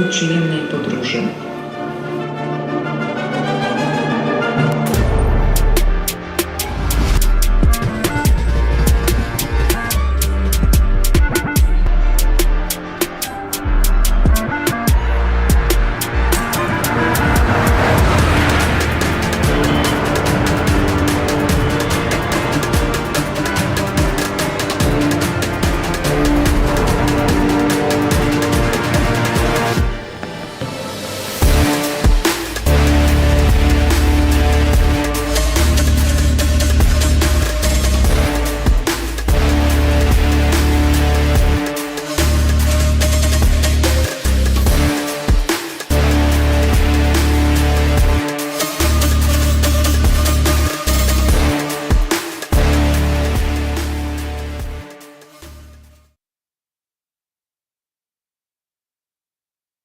Państwu przyjemnej podróży.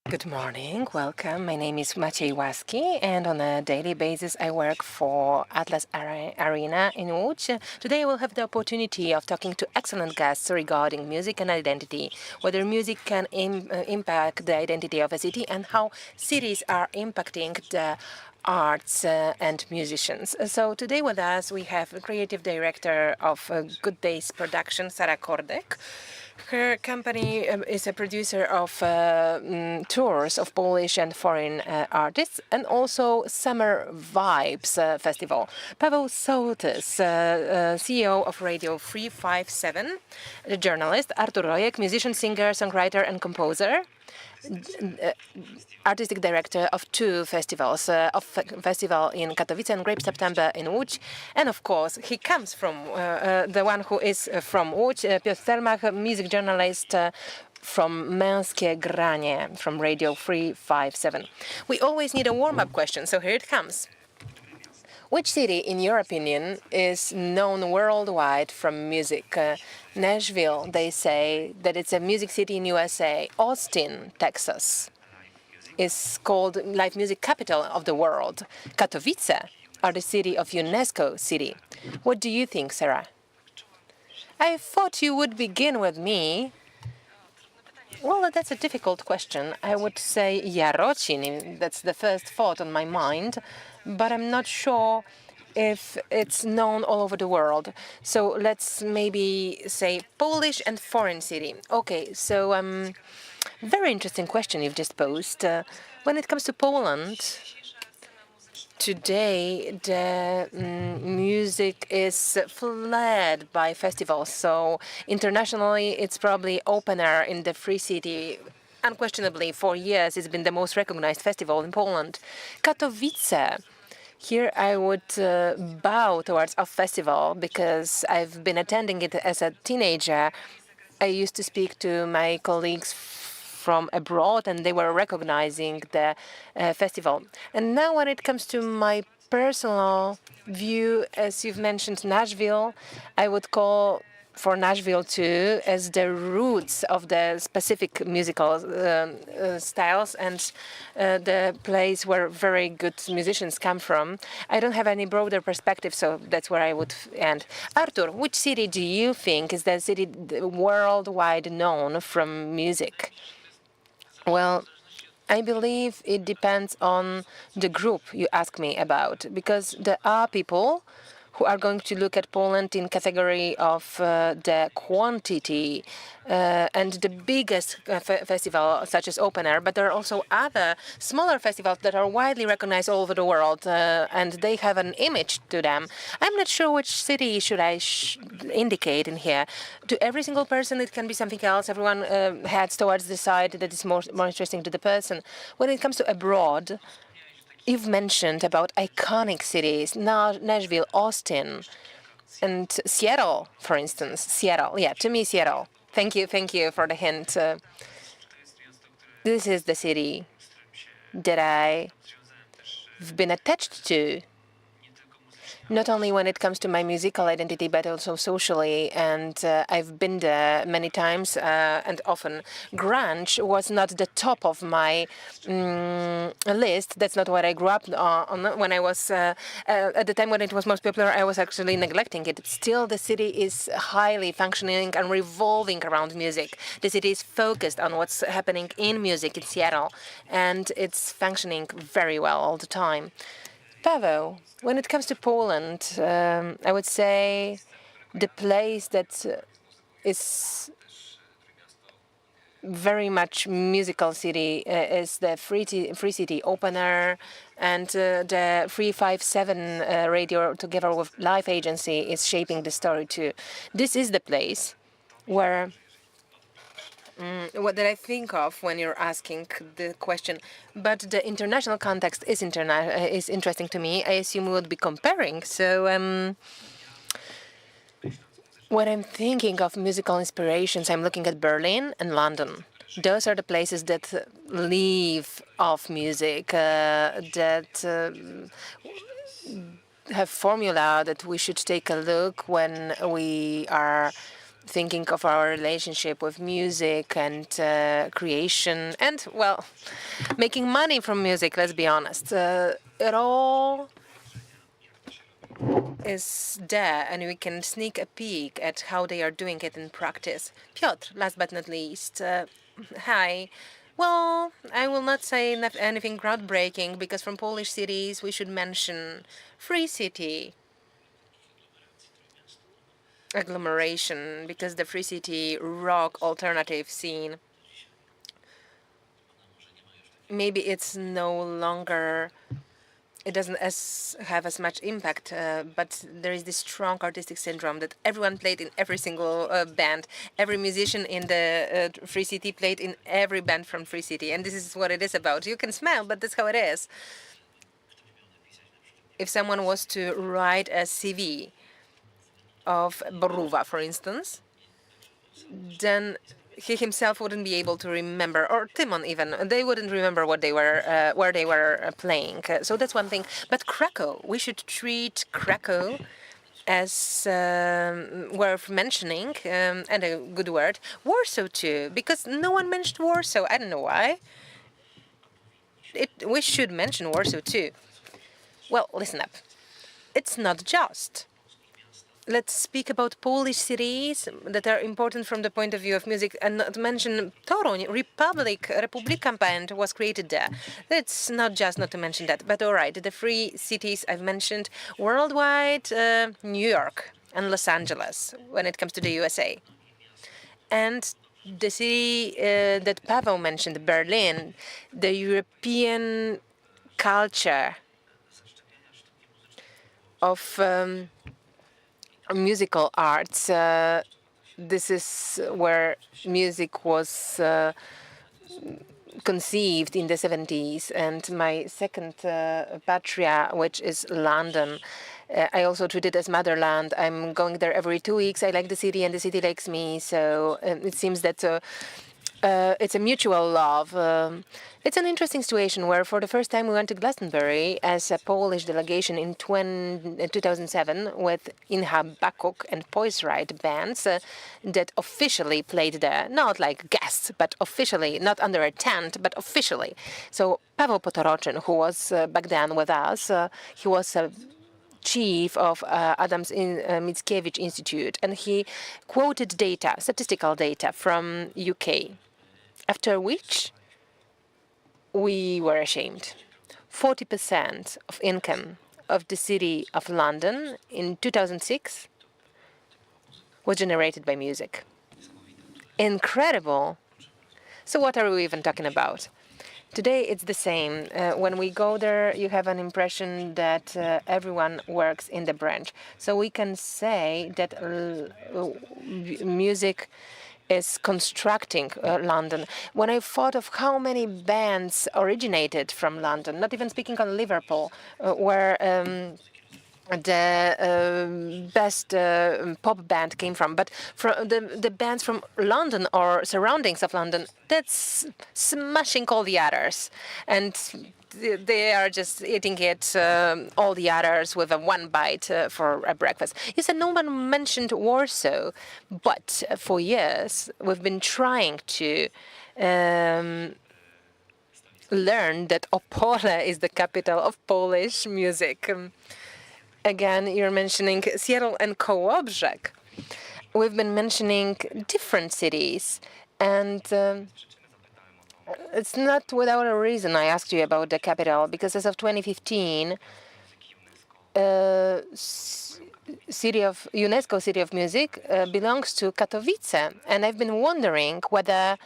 Good morning, welcome. My name is Maciej, Łaski, and on a daily basis I work for Atlas Arena in Łódź. Today I will have the opportunity of talking to excellent guests regarding music and identity, whether music can impact the identity of a city and how cities are impacting the arts and musicians. So today with us we have a creative director of Good Days Production, Sara Kordek. Her company is a producer of tours of Polish and foreign artists and also Summer Vibes Festival. Paweł, Sołtys, CEO of Radio 357, the journalist. Artur Rojek, musician, singer, songwriter and composer. Artistic director of two festivals, of festival in Katowice and Grape September in Łódź. And of course, he comes from the one who is from Łódź, Piotr Stelmach, music journalist from Męskie Granie, from Radio 357. We always need a warm-up question, so here it comes. Which city, in your opinion, is known worldwide from music? Nashville, they say that it's a music city in USA. Austin, Texas, is called live music capital of the world. Katowice are the city of UNESCO city. What do you think, Sara? I thought you would begin with me. Well, that's a difficult question. I would say Jarocin. That's the first thought on my mind, but I'm not sure if it's known all over the world. So let's maybe say Polish and foreign city. Okay, so very interesting question you've just posed. When it comes to Poland, today the music is flooded by festivals. So internationally, it's probably opener in the Free City. Unquestionably, for years, it's been the most recognized festival in Poland. Katowice. Here I would bow towards a festival because I've been attending it as a teenager. I used to speak to my colleagues from abroad and they were recognizing the festival. And now when it comes to my personal view, as you've mentioned Nashville, I would call for Nashville too as the roots of the specific musical styles and the place where very good musicians come from. I don't have any broader perspective, so that's where I would end. Artur, which city do you think is the city worldwide known from music? Well, I believe it depends on the group you ask me about, because there are people who are going to look at Poland in category of the quantity and the biggest festival, such as Open Air, but there are also other smaller festivals that are widely recognized all over the world, and they have an image to them. I'm not sure which city should I indicate in here. To every single person, it can be something else. Everyone heads towards the side that is more interesting to the person. When it comes to abroad, you've mentioned about iconic cities, Nashville, Austin, and Seattle, for instance. Seattle, yeah, to me, Seattle. Thank you for the hint. This is the city that I've been attached to, not only when it comes to my musical identity, but also socially. And I've been there many times and often. Grunge was not the top of my list. That's not what I grew up on. When I was at the time when it was most popular, I was actually neglecting it. Still, the city is highly functioning and revolving around music. The city is focused on what's happening in music in Seattle, and it's functioning very well all the time. Paweł, when it comes to Poland, I would say the place that is very much musical city is the Free City Open Air, and the 357 radio together with Live Agency is shaping the story too. This is the place where what did I think of when you're asking the question? But the international context is interesting to me. I assume we would be comparing. So when I'm thinking of musical inspirations, I'm looking at Berlin and London. Those are the places that live off music, that have formula that we should take a look when we are thinking of our relationship with music and creation and, well, making money from music, let's be honest. It all is there, and we can sneak a peek at how they are doing it in practice. Piotr, last but not least, hi. Well, I will not say anything groundbreaking, because from Polish cities we should mention Free City agglomeration, because the Free City rock alternative scene, maybe it's no longer, it doesn't have as much impact, but there is this strong artistic syndrome that everyone played in every single band. Every musician in the Free City played in every band from Free City, and this is what it is about. You can smile, but that's how it is. If someone was to write a CV of Boruwa, for instance, then he himself wouldn't be able to remember, or Timon even. They wouldn't remember what they were, where they were playing. So that's one thing. But Krakow, we should treat Krakow as worth mentioning, and a good word. Warsaw too, because no one mentioned Warsaw. I don't know why. We should mention Warsaw too. Well, listen up. It's not just. Let's speak about Polish cities that are important from the point of view of music, and not mention Toruń. Republican band was created there. It's not just not to mention that, but all right, the three cities I've mentioned worldwide, New York and Los Angeles when it comes to the USA. And the city that Paweł mentioned, Berlin, the European culture of musical arts. This is where music was conceived in the 70s. And my second patria, which is London, I also treat it as motherland. I'm going there every 2 weeks. I like the city and the city likes me. So it seems that it's a mutual love. It's an interesting situation where for the first time we went to Glastonbury as a Polish delegation in 2007 with Inha Bakuk and Poise Ride bands that officially played there, not like guests, but officially, not under a tent, but officially. So Paweł Potorocyn, who was back then with us, he was a chief of Adams Mickiewicz Institute, and he quoted data, statistical data from UK, after which we were ashamed. 40% of income of the city of London in 2006 was generated by music. Incredible. So what are we even talking about? Today it's the same. When we go there, you have an impression that everyone works in the branch. So we can say that music is constructing London. When I thought of how many bands originated from London, not even speaking on Liverpool, where the best pop band came from. But from the bands from London or surroundings of London, that's smashing all the others. And they are just eating it, all the others, with a one bite for a breakfast. You said no one mentioned Warsaw, but for years we've been trying to learn that Opole is the capital of Polish music. Again, you're mentioning Seattle and Kołobrzeg. We've been mentioning different cities, and it's not without a reason I asked you about the capital, because as of 2015, city of UNESCO City of Music belongs to Katowice, and I've been wondering whether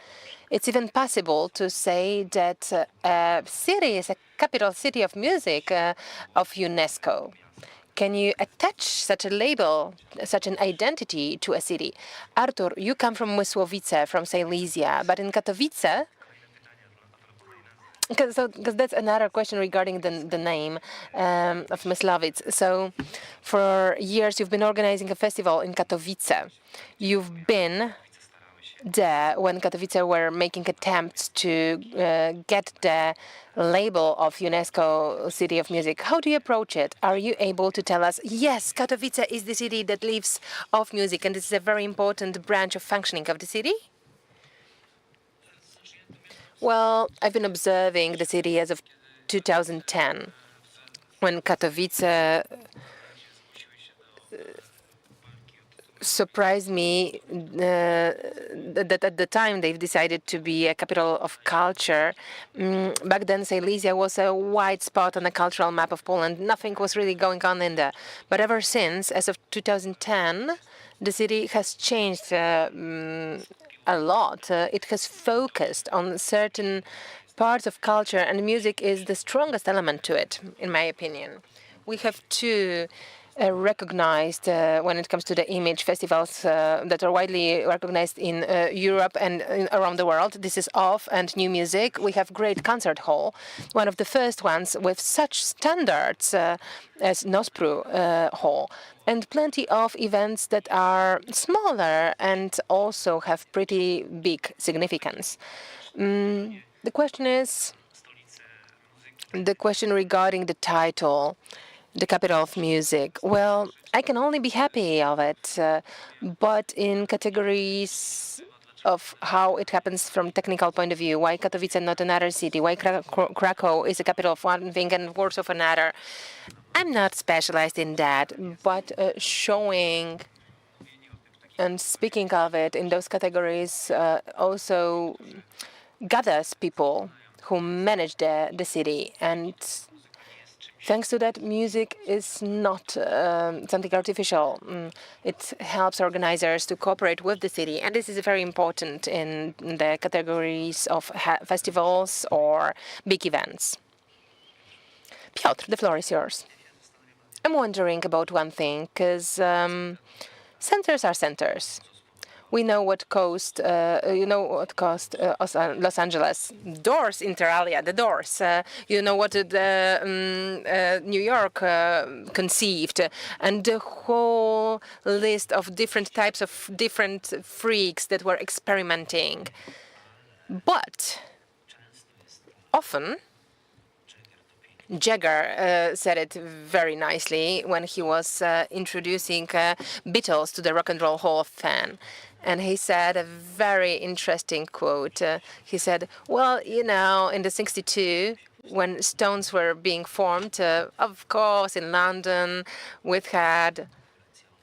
it's even possible to say that a city is a capital city of music of UNESCO. Can you attach such a label, such an identity to a city? Artur, you come from Mysłowice, from Silesia, but in Katowice, because that's another question regarding the name of Mysłowice. So for years you've been organizing a festival in Katowice. You've been there when Katowice were making attempts to get the label of UNESCO City of Music. How do you approach it? Are you able to tell us, yes, Katowice is the city that lives off music, and this is a very important branch of functioning of the city? Well, I've been observing the city as of 2010, when Katowice surprised me that at the time they've decided to be a capital of culture. Back then, Silesia was a white spot on the cultural map of Poland. Nothing was really going on in there. But ever since, as of 2010, the city has changed a lot. It has focused on certain parts of culture, and music is the strongest element to it, in my opinion. We have two recognized when it comes to the image festivals that are widely recognized in Europe and around the world. This is Off and New Music. We have great concert hall, one of the first ones with such standards as Nospru Hall, and plenty of events that are smaller and also have pretty big significance. The question regarding the title, the capital of music. Well, I can only be happy of it, but in categories of how it happens from technical point of view, why Katowice and not another city, why Krakow is the capital of one thing and Warsaw of another, I'm not specialized in that, but showing and speaking of it in those categories also gathers people who manage the city, and thanks to that, music is not something artificial. It helps organizers to cooperate with the city, and this is very important in the categories of festivals or big events. Piotr, the floor is yours. I'm wondering about one thing, because centers are centers. We know what cost, Los Angeles. Doors, inter alia, the Doors. You know what the New York conceived, and the whole list of different types of different freaks that were experimenting. But often, Jagger said it very nicely when he was introducing Beatles to the Rock and Roll Hall of Fame. And he said a very interesting quote. He said, well, you know, in the 62, when Stones were being formed, of course, in London, we've had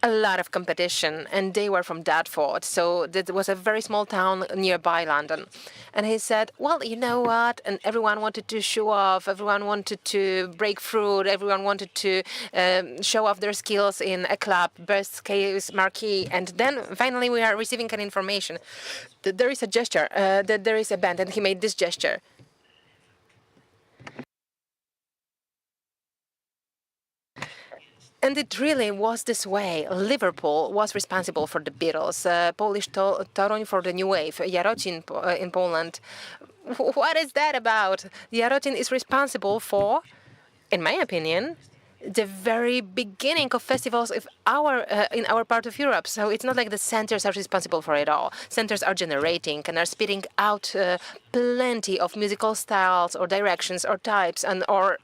a lot of competition, and they were from Dartford, so that was a very small town nearby London. And he said, well, you know what, and everyone wanted to show off, everyone wanted to break through, everyone wanted to show off their skills in a club, best case marquee, and then finally we are receiving an information that there is a gesture, that there is a band, and he made this gesture. And it really was this way. Liverpool was responsible for the Beatles, Polish Toruń for the New Wave, Jarocin in Poland. What is that about? Jarocin is responsible for, in my opinion, the very beginning of festivals in our part of Europe. So it's not like the centers are responsible for it all. Centers are generating and are spitting out plenty of musical styles or directions or types or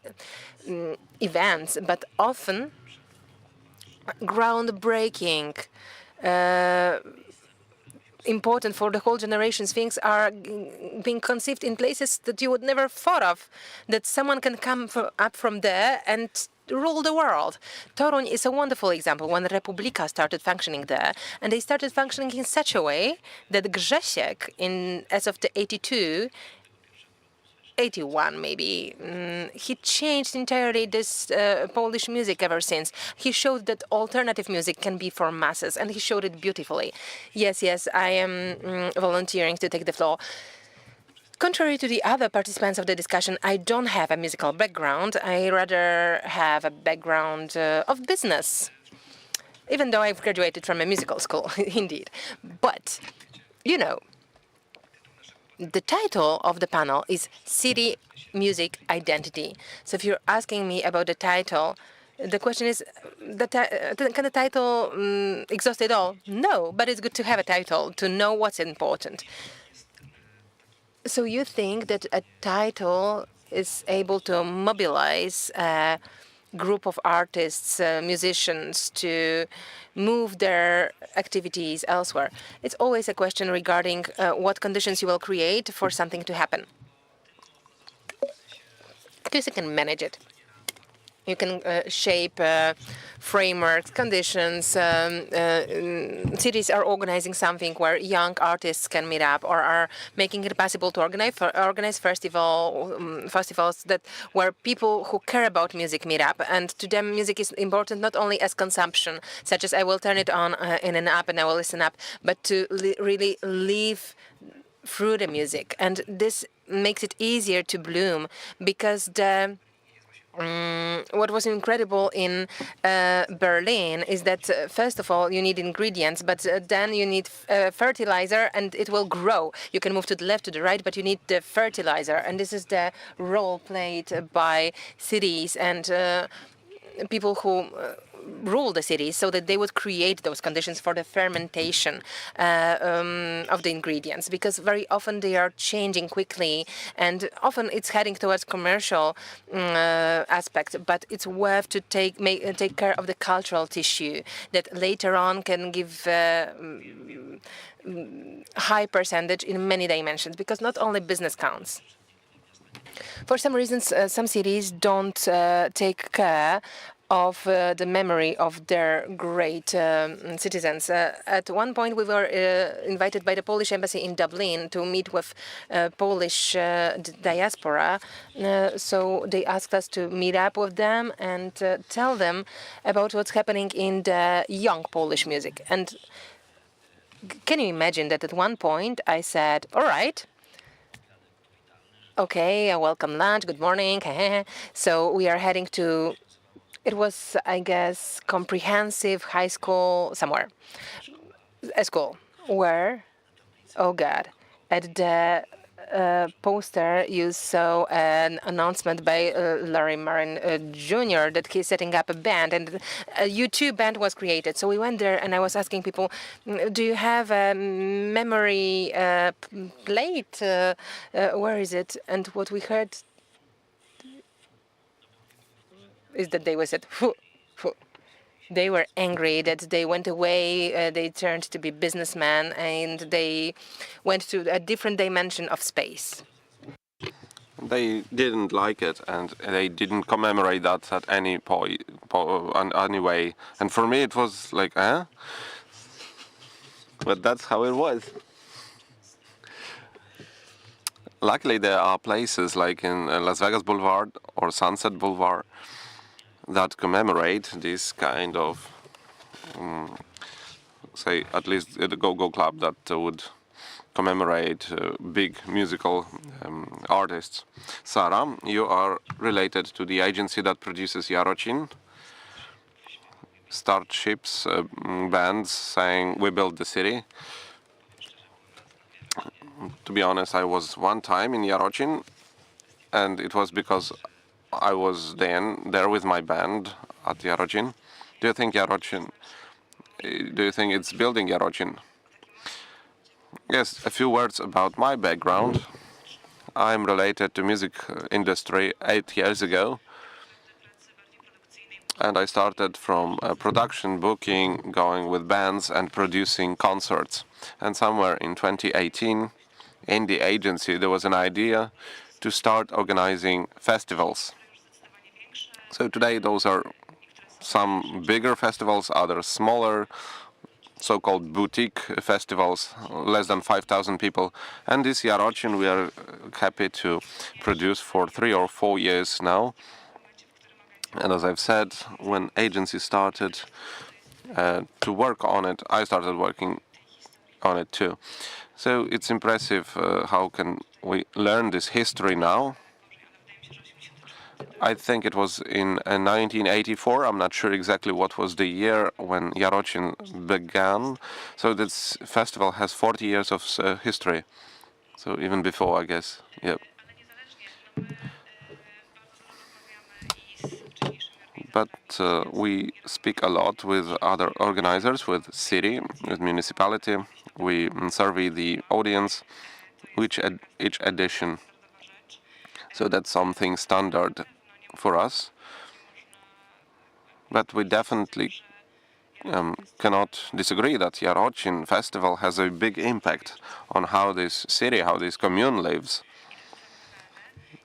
events, but often groundbreaking, important for the whole generations. Things are being conceived in places that you would never thought of, that someone can come up from there and rule the world. Toruń is a wonderful example when Republika started functioning there, and they started functioning in such a way that Grzesiek, as of the 81 maybe, he changed entirely this Polish music ever since. He showed that alternative music can be for masses, and he showed it beautifully. Yes, I am volunteering to take the floor. Contrary to the other participants of the discussion, I don't have a musical background. I rather have a background of business, even though I've graduated from a musical school, indeed. But, the title of the panel is City Music Identity. So if you're asking me about the title, the question is, can the title exhaust it all? No, but it's good to have a title, to know what's important. So you think that a title is able to mobilize a group of artists, musicians, to move their activities elsewhere? It's always a question regarding what conditions you will create for something to happen. Because you can manage it. You can shape frameworks, conditions. Cities are organizing something where young artists can meet up, or are making it possible to organize festivals where people who care about music meet up. And to them, music is important not only as consumption, such as I will turn it on in an app and I will listen up, but to really live through the music. And this makes it easier to bloom, because what was incredible in Berlin is that, first of all, you need ingredients, but then you need fertilizer, and it will grow. You can move to the left, to the right, but you need the fertilizer. And this is the role played by cities and people who rule the cities, so that they would create those conditions for the fermentation of the ingredients, because very often they are changing quickly, and often it's heading towards commercial aspect, but it's worth to take care of the cultural tissue that later on can give high percentage in many dimensions, because not only business counts. For some reasons, some cities don't take care of the memory of their great citizens. At one point, we were invited by the Polish embassy in Dublin to meet with Polish diaspora. So they asked us to meet up with them and tell them about what's happening in the young Polish music. And can you imagine that at one point I said, all right, okay, a welcome lunch, good morning. So we are heading to, it was, I guess, comprehensive high school somewhere, a school where, oh God, at the poster you saw an announcement by Larry Marin Jr. that he's setting up a band, and a U2 band was created. So we went there, and I was asking people, do you have a memory plate? Where is it? And what we heard is that they said, they were angry that they went away, they turned to be businessmen, and they went to a different dimension of space. They didn't like it, and they didn't commemorate that at any point, anyway. And for me, it was like, But that's how it was. Luckily, there are places like in Las Vegas Boulevard or Sunset Boulevard that commemorate this kind of, say, at least the go-go club that would commemorate big musical artists. Sara, you are related to the agency that produces Jarocin. Starships, bands saying, we built the city. To be honest, I was one time in Jarocin, and it was because I was then there with my band at Jarocin. Do you think it's building Jarocin? Yes, a few words about my background. I'm related to music industry 8 years ago. And I started from production, booking, going with bands and producing concerts. And somewhere in 2018, in the agency, there was an idea to start organizing festivals. So today those are some bigger festivals, others smaller, so-called boutique festivals, less than 5,000 people. And this Jarocin we are happy to produce for 3 or 4 years now. And as I've said, when agency started to work on it, I started working on it too. So it's impressive how can we learn this history now. I think it was in 1984. I'm not sure exactly what was the year when Jarocin began. So this festival has 40 years of history. So even before, I guess. Yep. But we speak a lot with other organizers, with city, with municipality. We survey the audience, each edition. So that's something standard for us. But we definitely cannot disagree that Jarocin festival has a big impact on how this city, how this commune lives.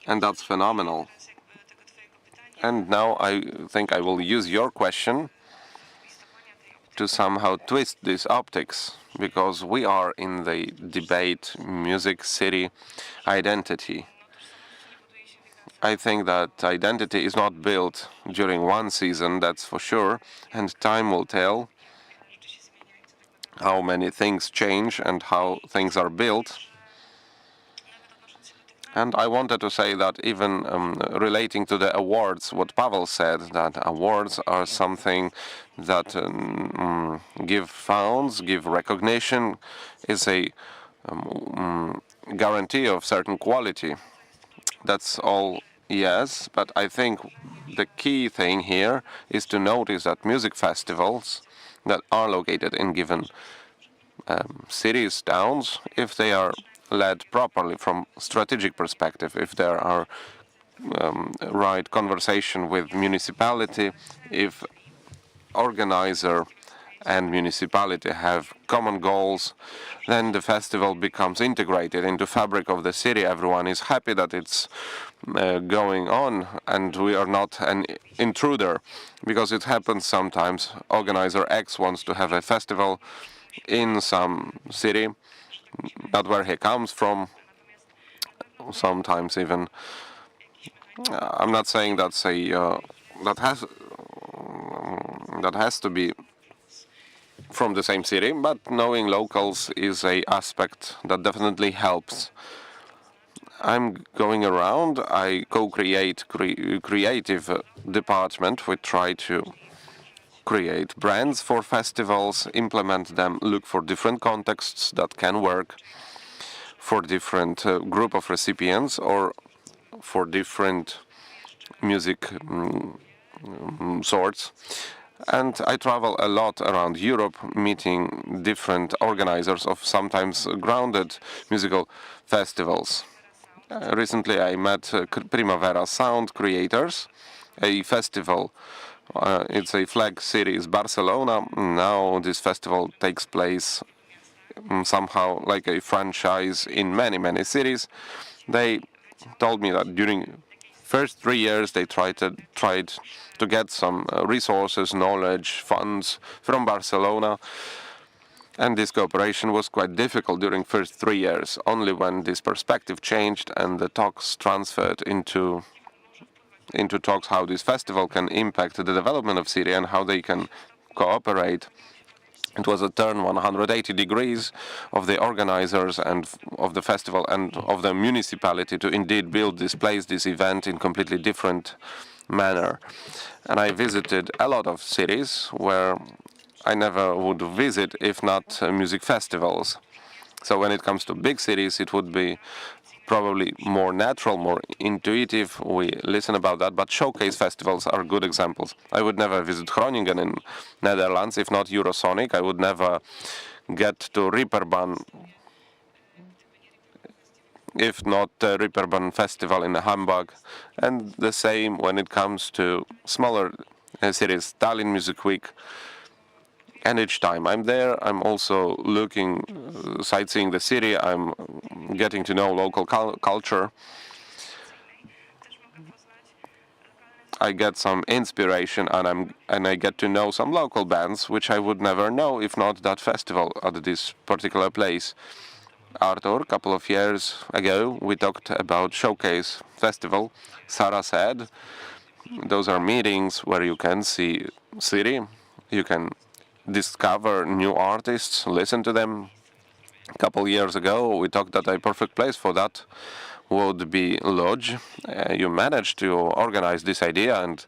And that's phenomenal. And now I think I will use your question to somehow twist these optics, because we are in the debate music, city, identity. I think that identity is not built during one season, that's for sure, and time will tell how many things change and how things are built. And I wanted to say that even relating to the awards, what Paweł said, that awards are something that give funds, give recognition, is a guarantee of certain quality. That's all, yes, but I think the key thing here is to notice that music festivals that are located in given cities, towns, if they are led properly from strategic perspective, if there are right conversation with municipality, if organizer and municipality have common goals, then the festival becomes integrated into fabric of the city. Everyone is happy that it's going on and we are not an intruder, because it happens sometimes. Organizer X wants to have a festival in some city, not where he comes from, sometimes even. I'm not saying that's that has to be from the same city, but knowing locals is a aspect that definitely helps. I'm going around, I co-create creative department. We try to create brands for festivals, implement them, look for different contexts that can work for different group of recipients or for different music sorts. And I travel a lot around Europe, meeting different organizers of sometimes grounded musical festivals. Recently I met Primavera Sound creators, a festival. It's a flag city is Barcelona. Now this festival takes place somehow like a franchise in many cities. They told me that during first 3 years they tried to get some resources, knowledge, funds from Barcelona, and this cooperation was quite difficult during first 3 years. Only when this perspective changed and the talks transferred into talks how this festival can impact the development of city and how they can cooperate. It was a turn 180 degrees of the organizers and of the festival and of the municipality to indeed build this place, this event in completely different manner. And I visited a lot of cities where I never would visit if not music festivals. So when it comes to big cities, it would be probably more natural, more intuitive. We listen about that, but showcase festivals are good examples. I would never visit Groningen in Netherlands if not Eurosonic. I would never get to Reeperbahn if not the Reeperbahn Festival in Hamburg. And the same when it comes to smaller cities, Tallinn Music Week. And each time I'm there, I'm also looking, sightseeing the city. I'm getting to know local culture. I get some inspiration, and I get to know some local bands, which I would never know if not that festival at this particular place. Artur, a couple of years ago, we talked about Showcase Festival. Sara said, those are meetings where you can see city, you can discover new artists, listen to them. A couple years ago, we talked that a perfect place for that would be Lodz. You managed to organize this idea, and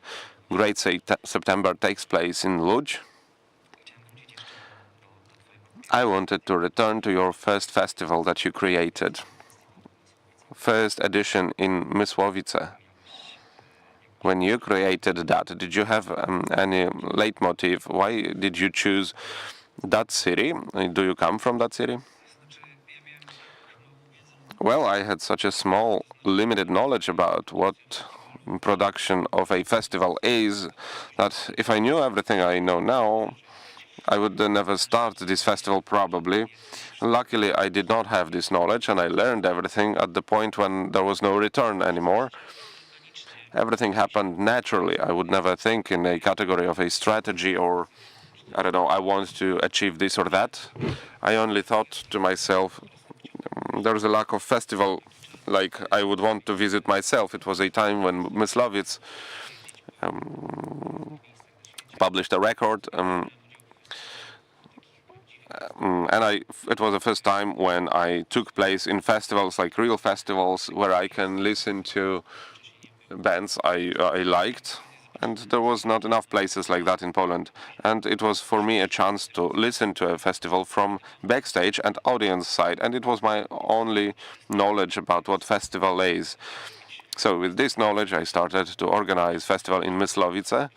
Great September takes place in Lodz. I wanted to return to your first festival that you created. First edition in Mysłowice. When you created that, did you have any leitmotiv? Why did you choose that city? Do you come from that city? Well, I had such a small, limited knowledge about what production of a festival is, that if I knew everything I know now, I would never start this festival probably. Luckily, I did not have this knowledge, and I learned everything at the point when there was no return anymore. Everything happened naturally. I would never think in a category of a strategy or, I don't know, I want to achieve this or that. I only thought to myself, there's a lack of festival like I would want to visit myself. It was a time when Mysłowice published a record, and it was the first time when I took place in festivals, like real festivals, where I can listen to bands I liked, and there was not enough places like that in Poland. And it was for me a chance to listen to a festival from backstage and audience side, and it was my only knowledge about what festival is. So with this knowledge, I started to organize festival in Mysłowice,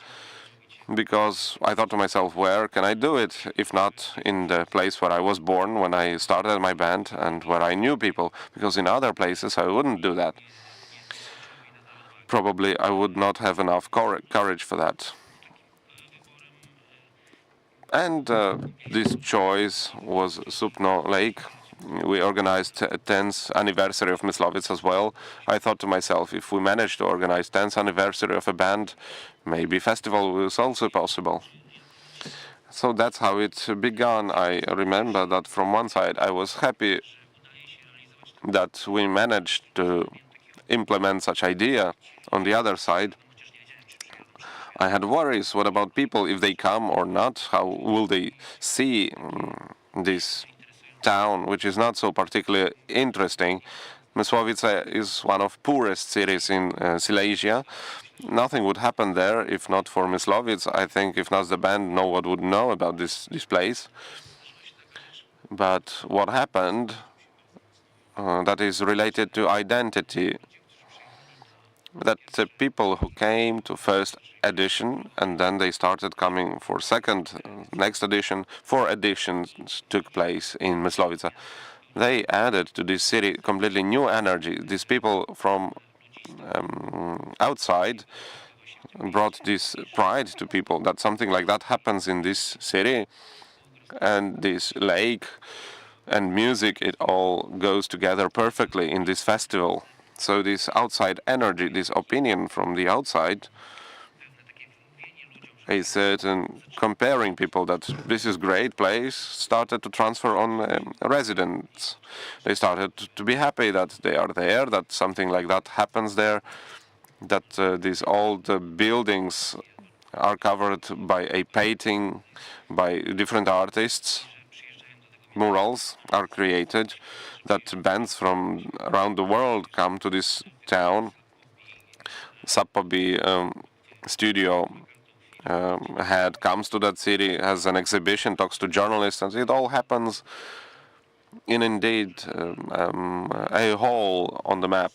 because I thought to myself, where can I do it if not in the place where I was born when I started my band and where I knew people, because in other places I wouldn't do that. Probably I would not have enough courage for that. And this choice was Supno Lake. We organized 10th anniversary of Mysłowice as well. I thought to myself, if we manage to organize 10th anniversary of a band, maybe festival was also possible. So that's how it began. I remember that from one side I was happy that we managed to implement such idea. On the other side, I had worries. What about people, if they come or not? How will they see this town, which is not so particularly interesting? Mysłowice is one of poorest cities in Silesia. Nothing would happen there if not for Mysłowice. I think if not the band, no one would know about this place. But what happened, that is related to identity, that the people who came to first edition and then they started coming for next edition, 4 editions took place in Mysłowice. They added to this city completely new energy. These people from outside brought this pride to people that something like that happens in this city, and this lake and music, it all goes together perfectly in this festival. So this outside energy, this opinion from the outside, a certain comparing people that this is great place, started to transfer on residents. They started to be happy that they are there, that something like that happens there, that these old buildings are covered by a painting by different artists. Murals are created, that bands from around the world come to this town. Sappobi studio head comes to that city, has an exhibition, talks to journalists, and it all happens indeed a hole on the map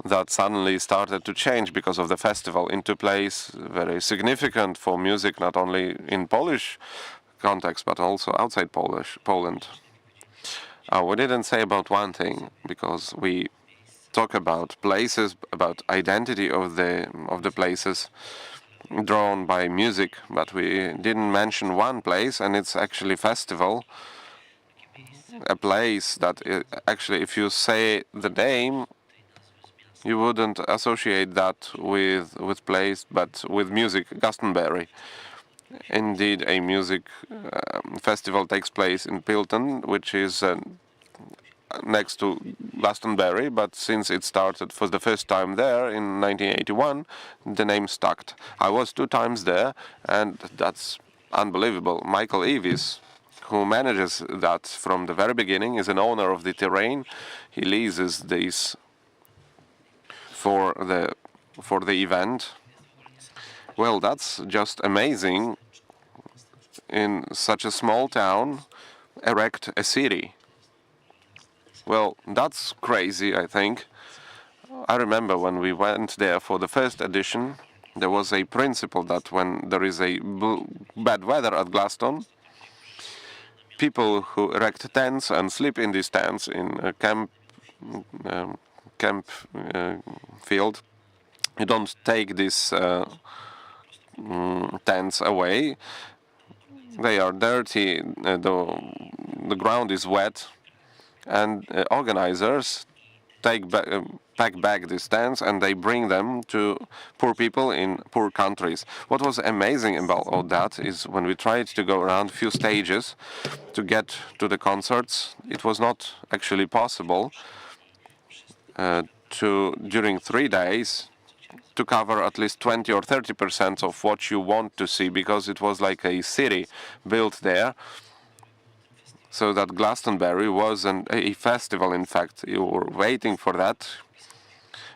that suddenly started to change because of the festival into place very significant for music, not only in Polish context, but also outside Poland. We didn't say about one thing, because we talk about places, about identity of the places drawn by music, but we didn't mention one place, and it's actually festival, a place that actually, if you say the name, you wouldn't associate that with place, but with music. Glastonbury. Indeed, a music festival takes place in Pilton, which is next to Glastonbury, but since it started for the first time there in 1981, the name stuck. I was 2 times there, and that's unbelievable. Michael Eavis, who manages that from the very beginning, is an owner of the terrain. He leases these for the event. Well, that's just amazing. In such a small town, erect a city. Well, that's crazy, I think. I remember when we went there for the first edition, there was a principle that when there is a bad weather at Glaston, people who erect tents and sleep in these tents in a camp field, you don't take these tents away. They are dirty, the ground is wet, and organizers pack back these tents and they bring them to poor people in poor countries. What was amazing about all that is when we tried to go around few stages to get to the concerts, it was not actually possible during 3 days to cover at least 20 or 30% of what you want to see, because it was like a city built there. So that Glastonbury was a festival, in fact. You were waiting for that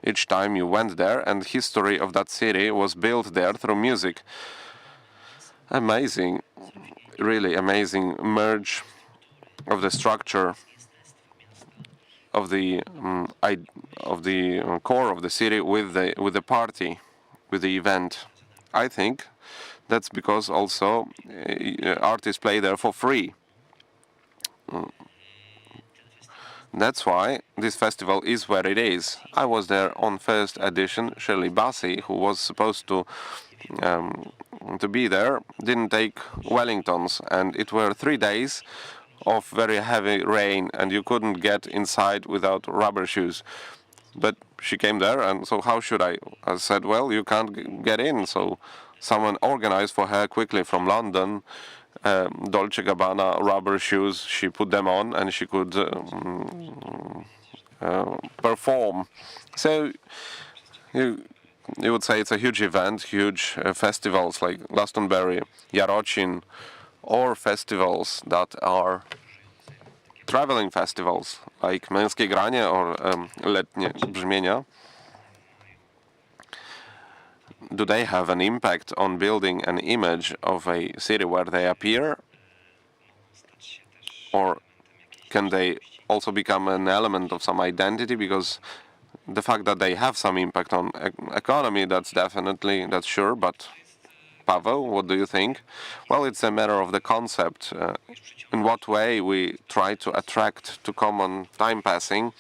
each time you went there, and history of that city was built there through music. Amazing, really amazing merge of the structure of the core of the city with the party, with the event. I think that's because also artists play there for free. That's why this festival is where it is. I was there on first edition. Shirley Bassey, who was supposed to be there, didn't take Wellingtons, and it were 3 days of very heavy rain, and you couldn't get inside without rubber shoes. But she came there, and so how should I? I said, well, you can't get in. So someone organized for her quickly from London Dolce & Gabbana rubber shoes. She put them on, and she could perform. So you would say it's a huge event, huge festivals like Glastonbury, Jarocin, or festivals that are traveling festivals like Męskie Granie or Letnie Brzmienia. Do they have an impact on building an image of a city where they appear? Or can they also become an element of some identity? Because the fact that they have some impact on economy, that's sure, but Paweł, what do you think? Well, it's a matter of the concept. In what way we try to attract to common time passing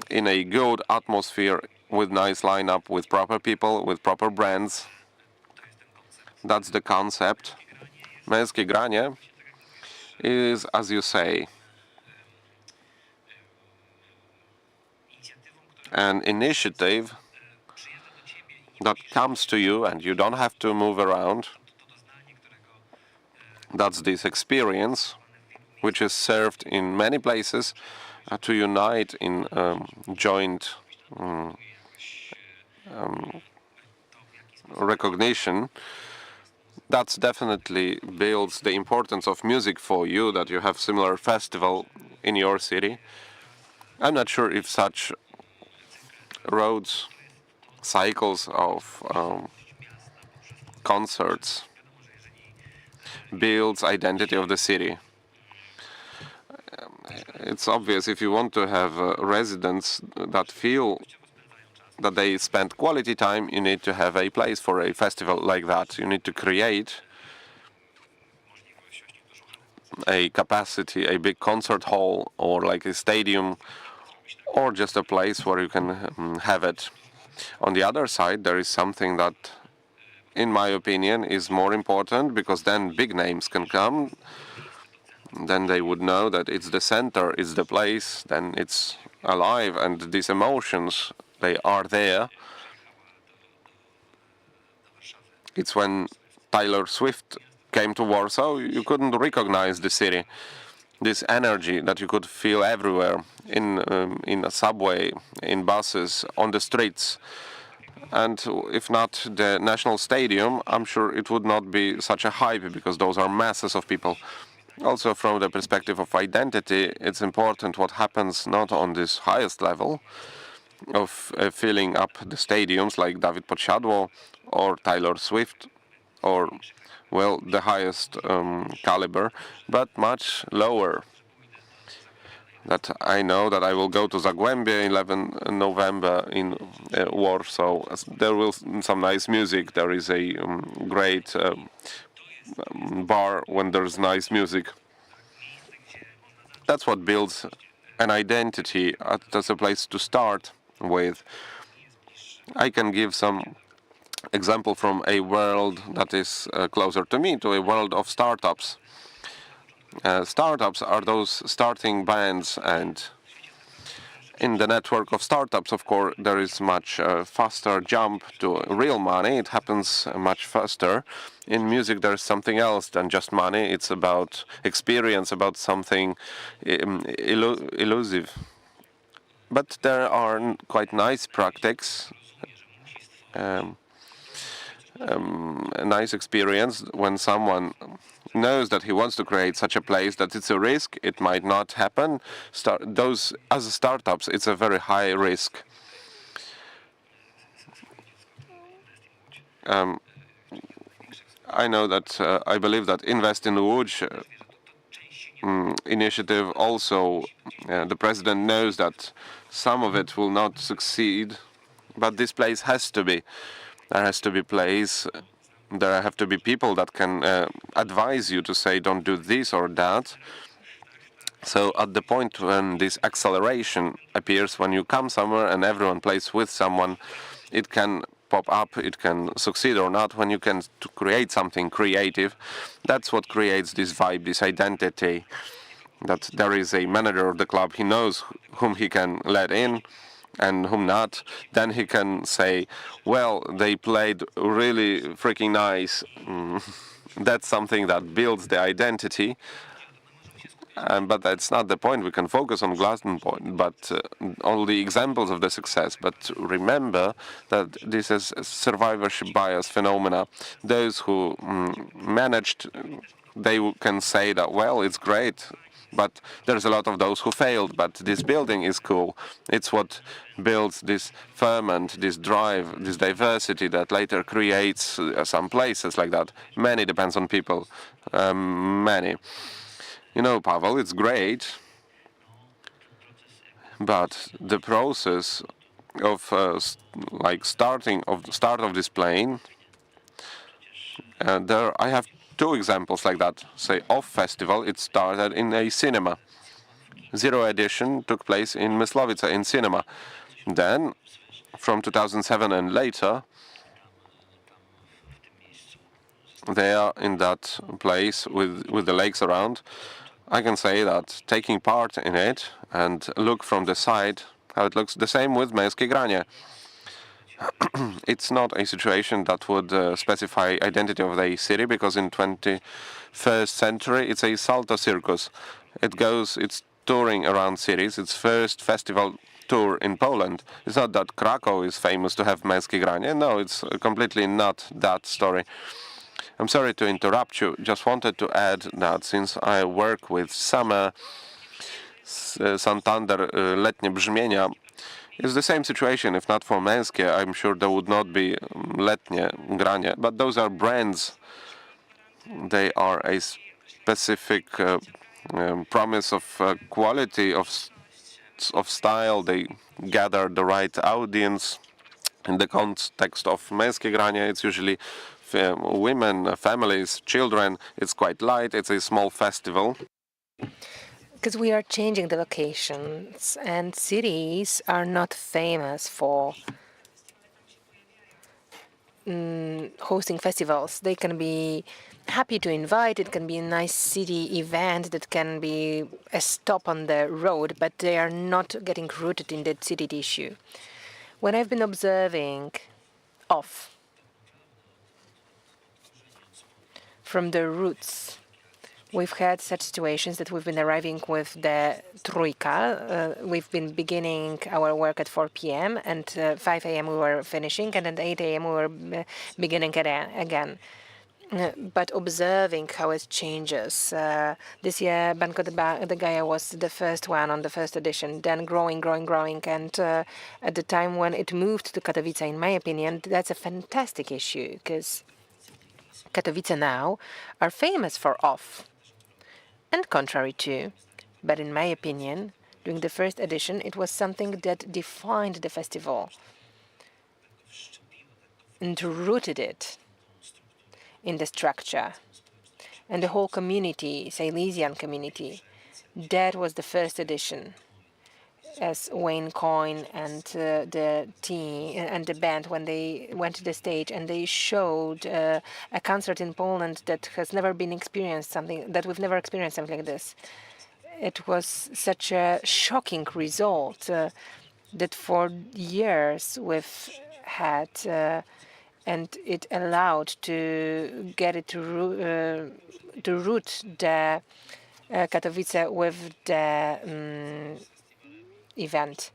in a good atmosphere, with nice lineup, with proper people, with proper brands. That's the concept. Męskie Granie is, as you say, an initiative that comes to you and you don't have to move around. That's this experience, which is served in many places to unite in joint recognition. That's definitely builds the importance of music for you, that you have similar festival in your city. I'm not sure if such roads, cycles of concerts builds identity of the city. it's obvious if you want to have residents that feel that they spend quality time, you need to have a place for a festival like that. You need to create a capacity, a big concert hall, or like a stadium, or just a place where you can have it. On the other side, there is something that, in my opinion, is more important, because then big names can come. Then they would know that it's the center, it's the place, then it's alive, and these emotions, they are there. It's when Taylor Swift came to Warsaw, you couldn't recognize the city. This energy that you could feel everywhere, in a subway, in buses, on the streets. And if not the National Stadium, I'm sure it would not be such a hype, because those are masses of people. Also, from the perspective of identity, it's important what happens not on this highest level of filling up the stadiums like Dawid Podsiadło or Taylor Swift, or, well, the highest caliber, but much lower. That I know that I will go to Zagłębie 11 November in Warsaw. There will some nice music. There is a great bar when there's nice music. That's what builds an identity. That's a place to start with. I can give some example from a world that is closer to me, to a world of startups. Startups are those starting bands, and in the network of startups, of course, there is much faster jump to real money. It happens much faster. In music, there's something else than just money. It's about experience, about something elusive. But there are quite nice practices, a nice experience when someone knows that he wants to create such a place, that it's a risk, it might not happen. Those, as startups, it's a very high risk. I know that, I believe that Invest in Łódź initiative also, the president knows that some of it will not succeed, but this place has to be. There has to be place. There have to be people that can advise you to say, don't do this or that. So at the point when this acceleration appears, when you come somewhere and everyone plays with someone, it can pop up, it can succeed or not. When you can create something creative, that's what creates this vibe, this identity, that there is a manager of the club, he knows whom he can let in and whom not. Then he can say, well, they played really freaking nice. That's something that builds the identity. But that's not the point. We can focus on Glaston point, but all the examples of the success. But remember that this is a survivorship bias phenomena. Those who managed, they can say that, well, it's great, but there's a lot of those who failed. But this building is cool. It's what builds this ferment, this drive, this diversity that later creates some places like that. Many depends on people. Many. You know, Paweł, it's great, but the process of start of this plane, there I have two examples like that. Say, Off Festival, it started in a cinema. Zero Edition took place in Mysłowice in cinema. Then, from 2007 and later, they are in that place with the lakes around. I can say that taking part in it and look from the side how it looks, the same with Męskie Granie. It's not a situation that would specify identity of the city, because in 21st century it's a Salto circus. It's touring around cities. Its first festival tour in Poland. It's not that Krakow is famous to have Męskie Granie. No, it's completely not that story. I'm sorry to interrupt you. Just wanted to add that since I work with summer Santander letnie brzmienia, it's the same situation. If not for Męskie, I'm sure there would not be letnie granie. But those are brands. They are a specific promise of quality, of style. They gather the right audience. In the context of męskie granie, it's usually women, families, children. It's quite light. It's a small festival. Because we are changing the locations, and cities are not famous for hosting festivals. They can be happy to invite. It can be a nice city event that can be a stop on the road, but they are not getting rooted in the city issue. When I've been observing off from the roots, we've had such situations that we've been arriving with the Trójka. We've been beginning our work at 4 p.m. and 5 a.m. we were finishing, and at 8 a.m. we were beginning again. But observing how it changes. This year, Banco de Gaia was the first one on the first edition, then growing. And at the time when it moved to Katowice, in my opinion, that's a fantastic issue, because Katowice now are famous for off, and contrary too. But in my opinion, during the first edition, it was something that defined the festival and rooted it in the structure. And the whole community, Silesian community, that was the first edition. As Wayne Coyne and the team and the band, when they went to the stage and they showed a concert in Poland that has never been experienced, something that we've never experienced, something like this. It was such a shocking result that for years we've had, and it allowed to get it to root the Katowice with the event.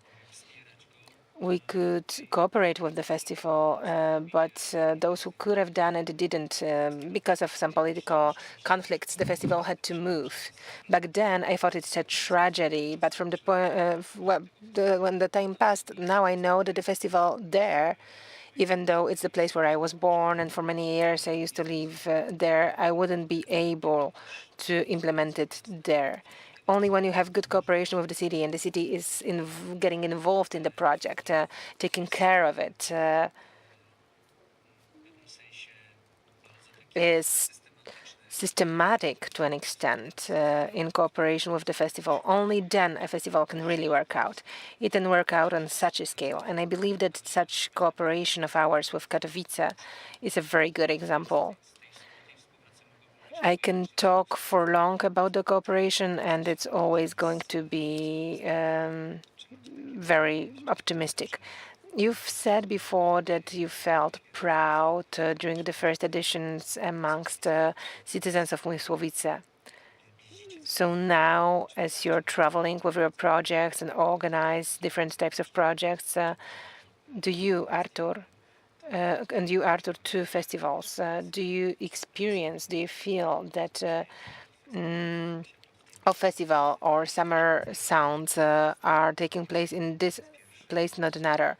We could cooperate with the festival, but those who could have done it didn't. Because of some political conflicts, the festival had to move. Back then, I thought it's a tragedy, but from the point when the time passed, now I know that the festival there, even though it's the place where I was born and for many years I used to live there, I wouldn't be able to implement it there. Only when you have good cooperation with the city and the city is getting involved in the project, taking care of it, is systematic to an extent in cooperation with the festival. Only then a festival can really work out. It can work out on such a scale. And I believe that such cooperation of ours with Katowice is a very good example. I can talk for long about the cooperation, and it's always going to be very optimistic. You've said before that you felt proud during the first editions amongst citizens of Mysłowice. So now, as you're traveling with your projects and organize different types of projects, do you, Artur, and you, Artur, two festivals, do you feel that a festival or summer sounds are taking place in this place, not another?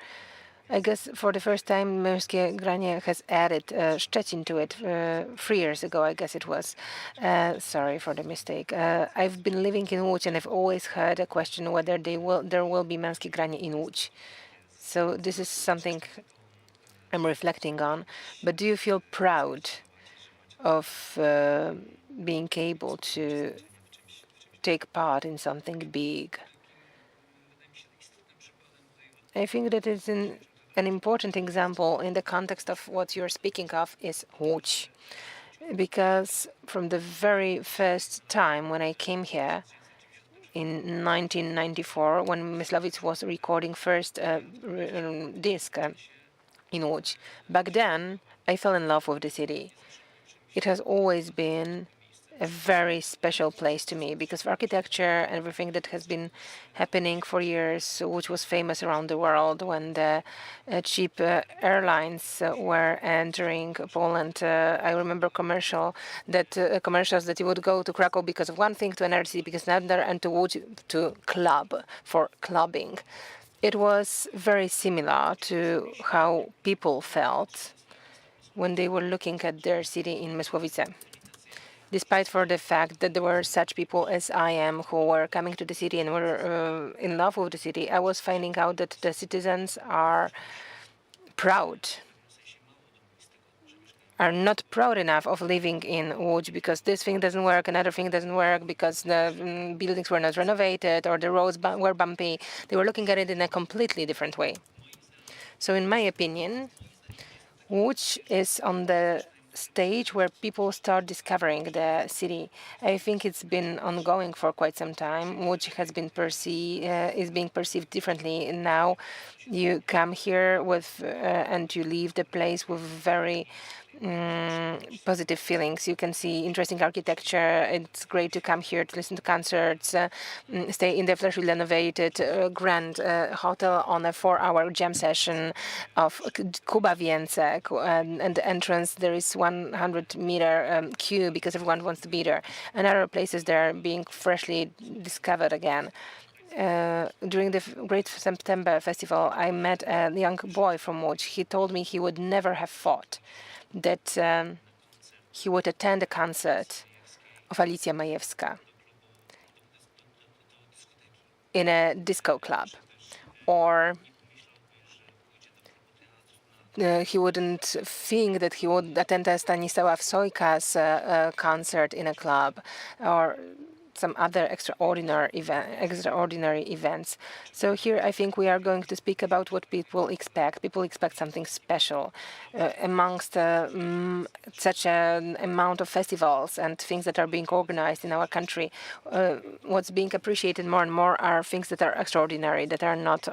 I guess for the first time, Męskie Granie has added Szczecin to it 3 years ago, I guess it was. Sorry for the mistake. I've been living in Łódź, and I've always heard a question whether there will be Męskie Granie in Łódź. So this is something I'm reflecting on. But do you feel proud of being able to take part in something big? I think that it's an important example in the context of what you're speaking of is Łódź. Because from the very first time when I came here in 1994, when Mysłowice was recording first disc in Łódź, back then I fell in love with the city. It has always been a very special place to me because of architecture and everything that has been happening for years, which was famous around the world when the cheap airlines were entering Poland. I remember commercials that you would go to Krakow because of one thing, to another city because another, and to Łódź to club for clubbing. It was very similar to how people felt when they were looking at their city in Mysłowice. despite for the fact that there were such people as I am who were coming to the city and were in love with the city, I was finding out that the citizens are not proud enough of living in Łódź because this thing doesn't work, another thing doesn't work because the buildings were not renovated or the roads were bumpy. They were looking at it in a completely different way. So in my opinion, Łódź is on the stage where people start discovering the city. I think it's been ongoing for quite some time. Łódź has been is being perceived differently. And now you come here with and you leave the place with very positive feelings. You can see interesting architecture. It's great to come here to listen to concerts, stay in the freshly renovated grand hotel on a 4-hour jam session of Kuba Więce. And the entrance, there is 100-meter queue because everyone wants to be there. And other places they're being freshly discovered again. During the Great September Festival, I met a young boy from Łódź. He told me he would never have thought that he would attend a concert of Alicja Majewska in a disco club, or he wouldn't think that he would attend a Stanisław Sojka's concert in a club, or some other extraordinary events. So here I think we are going to speak about what people expect. People expect something special. Amongst such an amount of festivals and things that are being organized in our country, what's being appreciated more and more are things that are extraordinary, that are not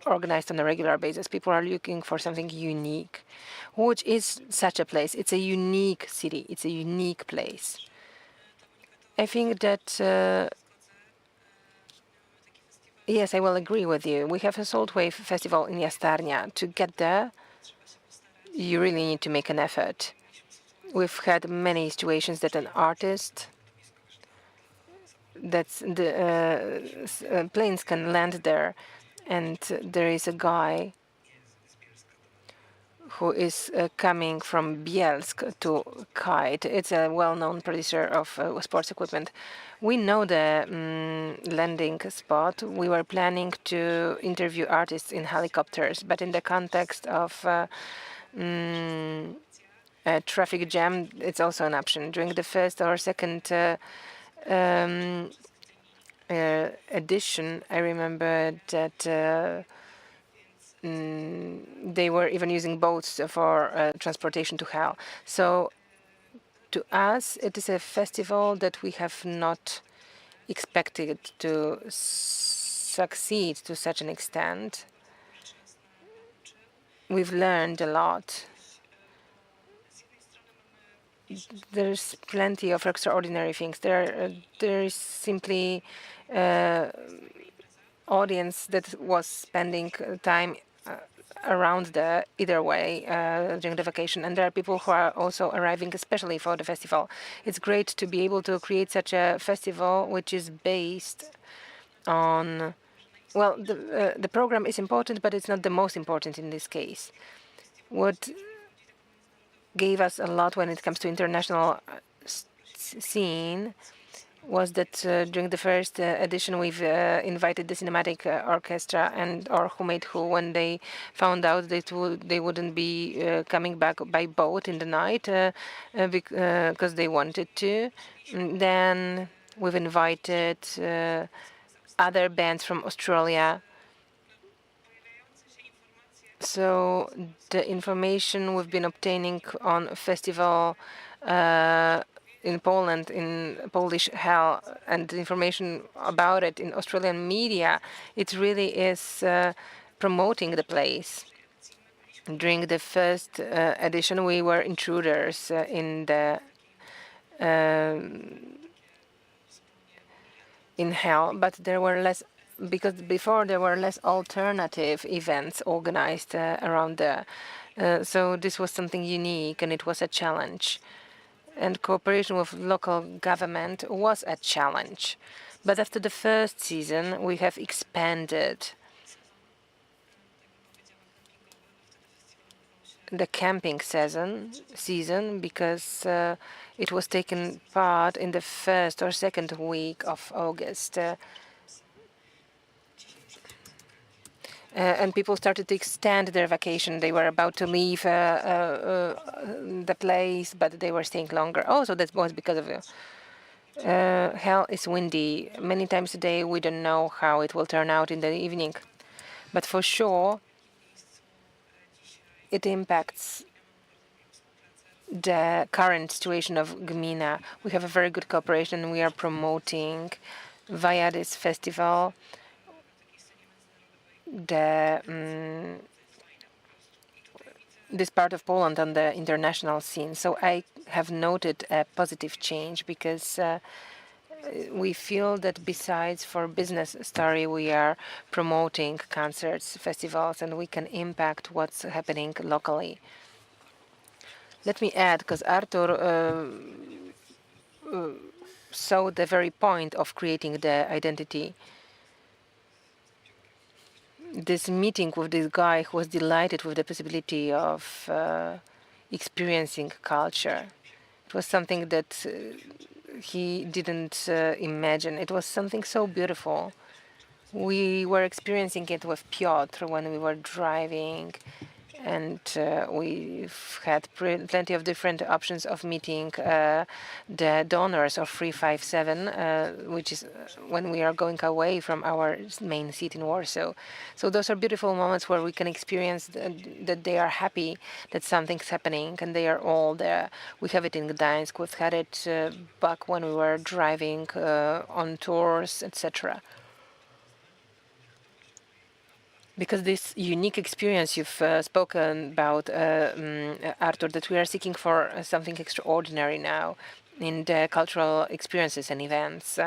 organized on a regular basis. People are looking for something unique, which is such a place. It's a unique city. It's a unique place. I think that, yes, I will agree with you. We have a Salt Wave Festival in Jastarnia. To get there, you really need to make an effort. We've had many situations that an artist, planes can land there, and there is a guy who is coming from Bielsk to kite. It's a well-known producer of sports equipment. We know the landing spot. We were planning to interview artists in helicopters, but in the context of a traffic jam, it's also an option. During the first or second edition, I remember that they were even using boats for transportation to hell. So to us, it is a festival that we have not expected to succeed to such an extent. We've learned a lot. There's plenty of extraordinary things. There is simply audience that was spending time around there either way during the vacation, and there are people who are also arriving especially for the festival. It's great to be able to create such a festival which is based on, well, the program is important, but it's not the most important in this case. What gave us a lot when it comes to international scene was that during the first edition we've invited the cinematic orchestra or Who Made Who when they found out that they wouldn't be coming back by boat in the night because they wanted to. And then we've invited other bands from Australia. So the information we've been obtaining on a festival in Poland, in Polish Hell, and the information about it in Australian media, it really is promoting the place. During the first edition, we were intruders in Hell, but there were less, because before there were less alternative events organized around there. So this was something unique, and it was a challenge. And cooperation with local government was a challenge. But after the first season, we have expanded. the camping season because it was taken part in the first or second week of August. And people started to extend their vacation. They were about to leave the place, but they were staying longer. Oh, so that was because of hell is windy. Many times a day, we don't know how it will turn out in the evening. But for sure, it impacts the current situation of gmina. We have a very good cooperation. We are promoting via this festival this part of Poland on the international scene. So I have noted a positive change because we feel that besides for business story, we are promoting concerts, festivals, and we can impact what's happening locally. Let me add, because Artur saw the very point of creating the identity. This meeting with this guy who was delighted with the possibility of experiencing culture. It was something that he didn't imagine. It was something so beautiful. We were experiencing it with Piotr when we were driving, and we've had plenty of different options of meeting the donors of 357, which is when we are going away from our main seat in Warsaw. So those are beautiful moments where we can experience that they are happy that something's happening, and they are all there. We have it in Gdańsk. We've had it back when we were driving on tours, etc. Because this unique experience you've spoken about, Artur, that we are seeking for something extraordinary now in the cultural experiences and events.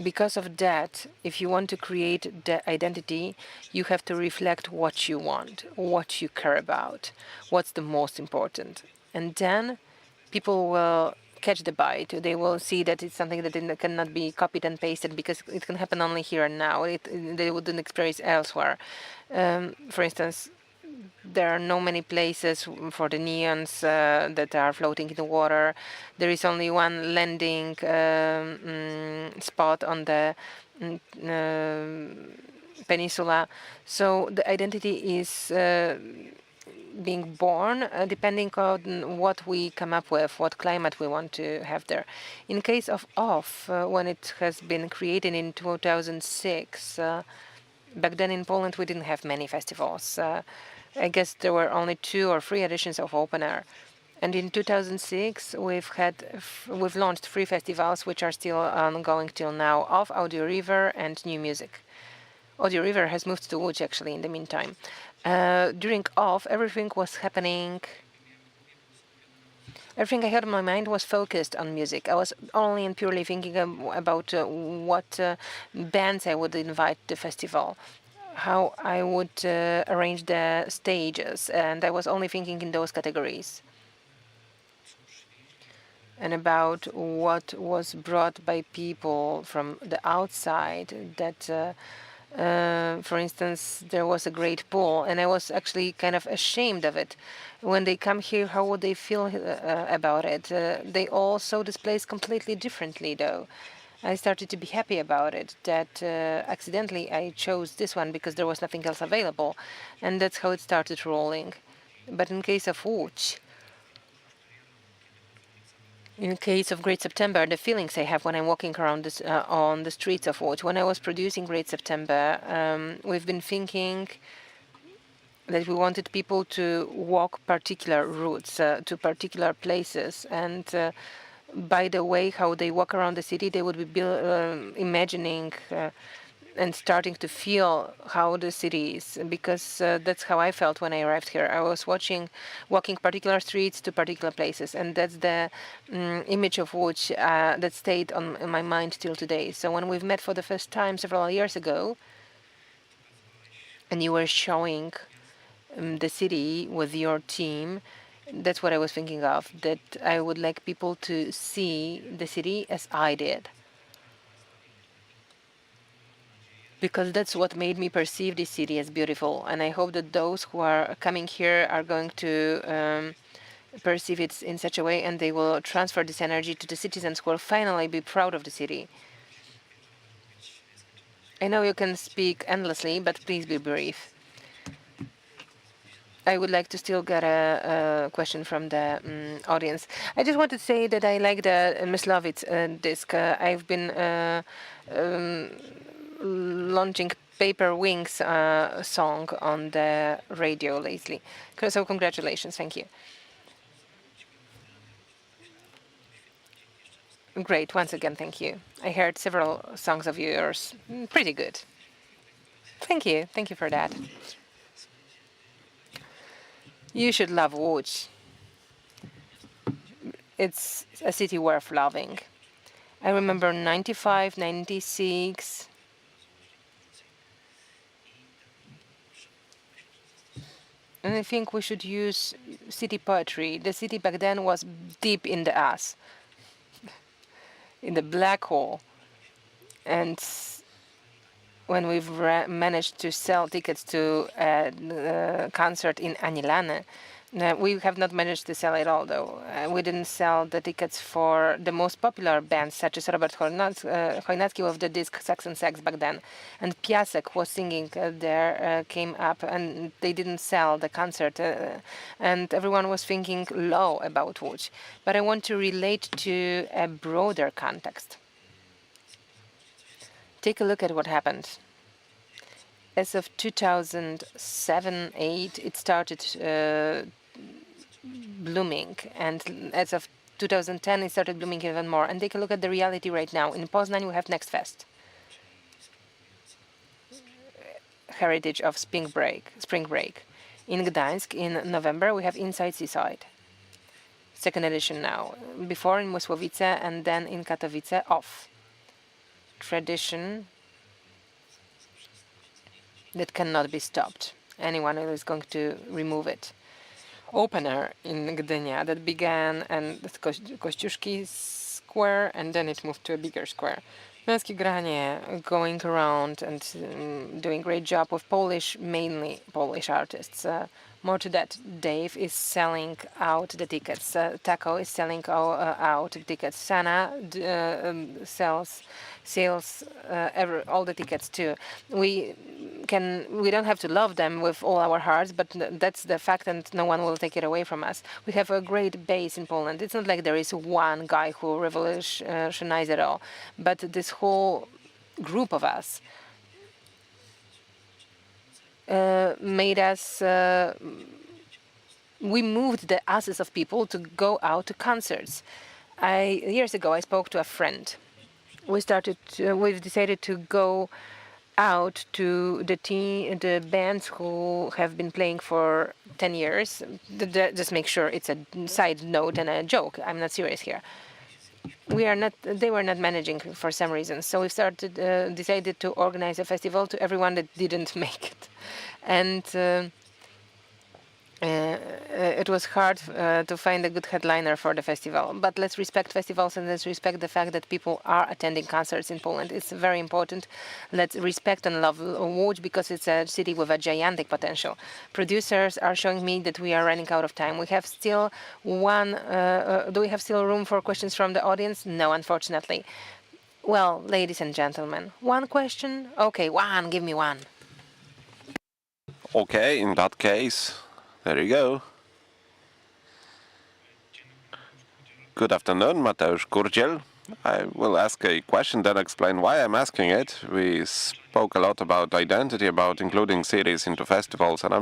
Because of that, if you want to create the identity, you have to reflect what you want, what you care about, what's the most important. And then people will catch the bite. They will see that it's something that cannot be copied and pasted because it can happen only here and now. They wouldn't experience elsewhere. For instance, there are no many places for the neons that are floating in the water. There is only one landing spot on the peninsula. So the identity is being born depending on what we come up with, what climate we want to have there. In case of OFF, when it has been created in 2006, back then in Poland we didn't have many festivals. I guess there were only 2 or 3 editions of Open Air. And in 2006, we've launched 3 festivals, which are still ongoing till now, of Audio River and New Music. Audio River has moved to Łódź, actually, in the meantime. During OFF, everything was happening. Everything I had in my mind was focused on music. I was only and purely thinking about what bands I would invite to the festival, how I would arrange the stages, and I was only thinking in those categories. And about what was brought by people from the outside, that for instance, there was a great pool, and I was actually kind of ashamed of it. When they come here, how would they feel about it? They all saw this place completely differently, though. I started to be happy about it, that accidentally I chose this one because there was nothing else available, and that's how it started rolling. But in case of Łódź, in case of Great September, the feelings I have when I'm walking around this, on the streets of Łódź, when I was producing Great September, we've been thinking that we wanted people to walk particular routes to particular places, and by the way how they walk around the city, they would be imagining and starting to feel how the city is, because that's how I felt when I arrived here. I was walking particular streets to particular places, and that's the image of Łódź that stayed in my mind till today. So when we've met for the first time several years ago, and you were showing the city with your team, that's what I was thinking of, that I would like people to see the city as I did. because that's what made me perceive this city as beautiful. And I hope that those who are coming here are going to perceive it in such a way, and they will transfer this energy to the citizens who will finally be proud of the city. I know you can speak endlessly, but please be brief. I would like to still get a question from the audience. I just want to say that I like the Myslovitz disc. I've been launching Paper Wings song on the radio lately. So congratulations, thank you. Great, once again, thank you. I heard several songs of yours, pretty good. Thank you for that. You should love Łódź. It's a city worth loving. I remember 95, 96. And I think we should use city poetry. The city back then was deep in the ass, in the black hole. And when we've managed to sell tickets to a concert in Anilane, we have not managed to sell it all, though. We didn't sell the tickets for the most popular bands, such as Robert Chojnacki with the disc Saxon Sex back then. And Piasek was singing there, came up, and they didn't sell the concert. And everyone was thinking low about Łódź. But I want to relate to a broader context. Take a look at what happened. As of 2007-8, it started blooming, and as of 2010, it started blooming even more. And take a look at the reality right now. In Poznań, we have Next Fest, heritage of spring break. In Gdańsk, in November, we have Inside Seaside, second edition now. Before in Mysłowice, and then in Katowice, Off. Tradition that cannot be stopped. Anyone who is going to remove it. Opener in Gdynia that began at Kościuszki Square, and then it moved to a bigger square. Męskie Granie going around and doing great job with mainly Polish artists. More to that, Dave is selling out the tickets. Taco is selling out the tickets. Sana sells all the tickets too. We don't have to love them with all our hearts, but that's the fact, and no one will take it away from us. We have a great base in Poland. It's not like there is one guy who revolutionized it all, but this whole group of us made us. We moved the asses of people to go out to concerts. Years ago, I spoke to a friend. We've decided to go out to the bands who have been playing for 10 years. Just make sure it's a side note and a joke. I'm not serious here. They were not managing for some reason. So we decided to organize a festival to everyone that didn't make it. And it was hard to find a good headliner for the festival. But let's respect festivals, and let's respect the fact that people are attending concerts in Poland. It's very important. Let's respect and love Łódź because it's a city with a gigantic potential. Producers are showing me that we are running out of time. We have still do we have still room for questions from the audience? No, unfortunately. Well, ladies and gentlemen, one question? Okay, one. Give me one. Okay, in that case, there you go. Good afternoon, Mateusz Kurdziel. I will ask a question, then explain why I'm asking it. We spoke a lot about identity, about including cities into festivals, and I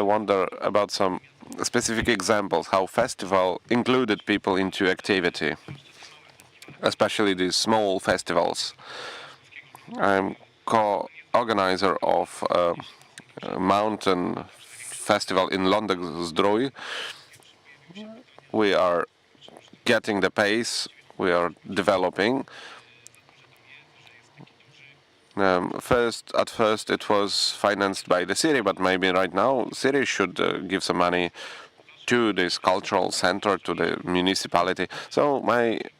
wonder about some specific examples, how festival included people into activity, especially these small festivals. I'm co-organizer of a mountain festival in Lądek-Zdrój. We are getting the pace, we are developing. At first it was financed by the city, but maybe right now city should give some money to this cultural center, to the municipality. So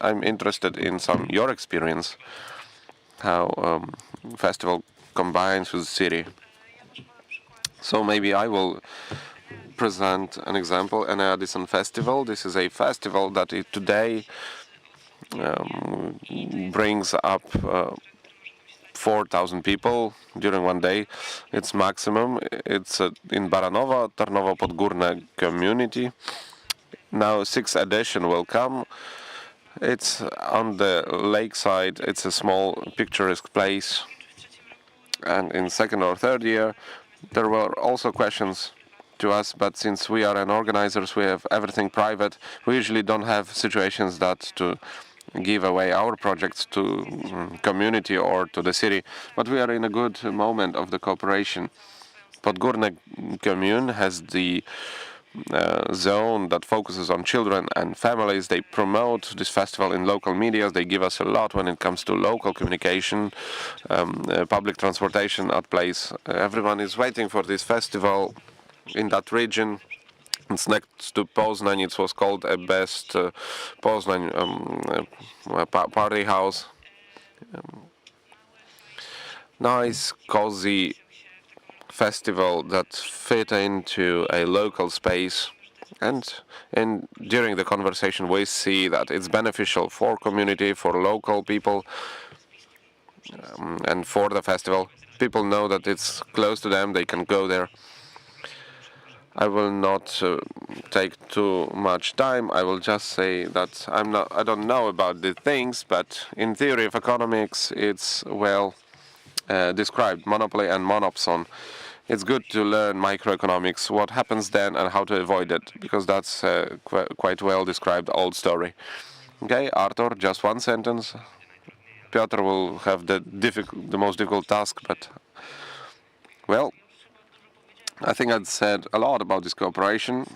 I'm interested in your experience. how festival combines with the city. So maybe I will present an example, an Addison Festival. This is a festival that today brings up 4,000 people during one day. It's maximum. It's in Baranowa, Tarnowo-Podgórne community. Now 6th edition will come. It's on the lakeside. It's a small picturesque place. And in second or third year, there were also questions to us, but since we are an organizers, we have everything private. We usually don't have situations that to give away our projects to community or to the city, but we are in a good moment of the cooperation. Podgórne commune has the zone that focuses on children and families. They promote this festival in local media. They give us a lot when it comes to local communication, public transportation at place. Everyone is waiting for this festival in that region. It's next to Poznań. It was called a best Poznań party house. Nice, cozy festival that fit into a local space, and during the conversation we see that it's beneficial for community, for local people, and for the festival. People know that it's close to them, they can go there. I will not take too much time. I will just say that I don't know about the things, but in theory of economics, it's well described, monopoly and monopson. It's good to learn microeconomics, what happens then and how to avoid it, because that's quite well described old story. Okay, Artur, just one sentence. Piotr will have the most difficult task, but well, I think I'd said a lot about this cooperation,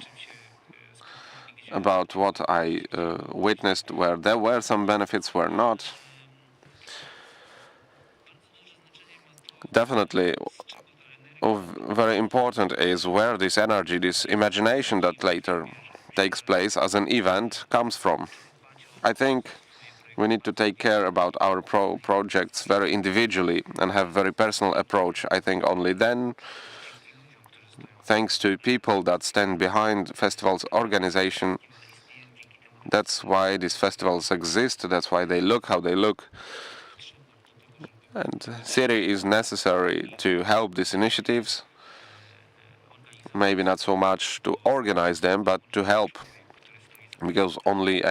about what I witnessed, where there were some benefits, where not. Definitely, very important is where this energy, this imagination that later takes place as an event comes from. I think we need to take care about our projects very individually and have very personal approach. I think only then, thanks to people that stand behind festivals organization, that's why these festivals exist, that's why they look how they look. And city is necessary to help these initiatives, maybe not so much to organize them, but to help, because only